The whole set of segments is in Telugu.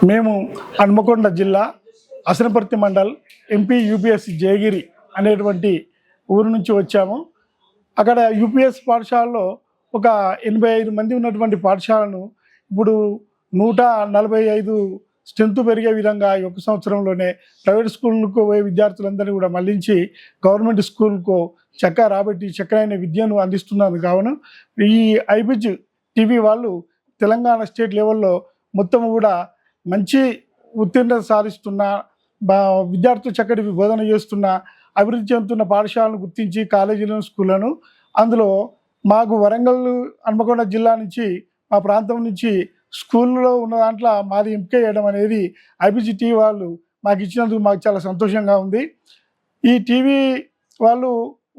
మేము హన్మకొండ జిల్లా అసనపర్తి మండల్ ఎంపీ యూపీఎస్ జయగిరి అనేటువంటి ఊరు నుంచి వచ్చాము. అక్కడ యూపీఎస్ పాఠశాలలో ఒక 85 మంది ఉన్నటువంటి పాఠశాలను ఇప్పుడు 145 స్ట్రెంత్ పెరిగే విధంగా ఈ ఒక సంవత్సరంలోనే ప్రైవేట్ స్కూళ్ళకు పోయే విద్యార్థులందరినీ కూడా మళ్లించి గవర్నమెంట్ స్కూల్కు చక్కనైన విద్యను అందిస్తున్నారు. కావున ఈ ఐబిజ్ టీవీ వాళ్ళు తెలంగాణ స్టేట్ లెవెల్లో మొత్తం కూడా మంచి ఉత్తీర్ణత సాధిస్తున్న విద్యార్థులు చక్కటి బోధన చేస్తున్న అభివృద్ధి చెందుతున్న పాఠశాలను గుర్తించి కాలేజీలను స్కూళ్ళను అందులో మాకు వరంగల్ హన్మకొండ జిల్లా నుంచి మా ప్రాంతం నుంచి స్కూల్లో ఉన్న దాంట్లో మాది ఎంపిక చేయడం అనేది ఐబిజి టీవీ వాళ్ళు మాకు ఇచ్చినందుకు మాకు చాలా సంతోషంగా ఉంది. ఈ టీవీ వాళ్ళు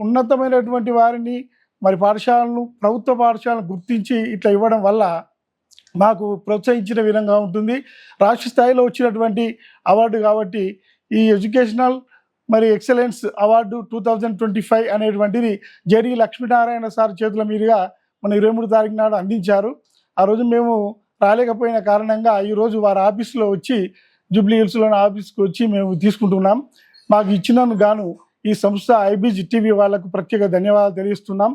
ఉన్నతమైనటువంటి వారిని పాఠశాలను ప్రభుత్వ పాఠశాలను గుర్తించి ఇట్లా ఇవ్వడం వల్ల మాకు ప్రోత్సహించిన విధంగా ఉంటుంది. రాష్ట్ర స్థాయిలో వచ్చినటువంటి అవార్డు కాబట్టి ఈ ఎడ్యుకేషనల్ ఎక్సలెన్స్ అవార్డు 2025 అనేటువంటిది జేడి లక్ష్మీనారాయణ సార్ చేతుల మీదుగా మన 23 తారీఖు నాడు అందించారు. ఆ రోజు మేము రాలేకపోయిన కారణంగా ఈరోజు వారి ఆఫీస్లో వచ్చి జూబ్లీ హిల్స్లోని ఆఫీస్కి వచ్చి మేము తీసుకుంటున్నాం. మాకు ఇచ్చినందుకు గాను ఈ సంస్థ ఐబిజ్ టీవీ వాళ్ళకు ప్రత్యేక ధన్యవాదాలు తెలియజేస్తున్నాం.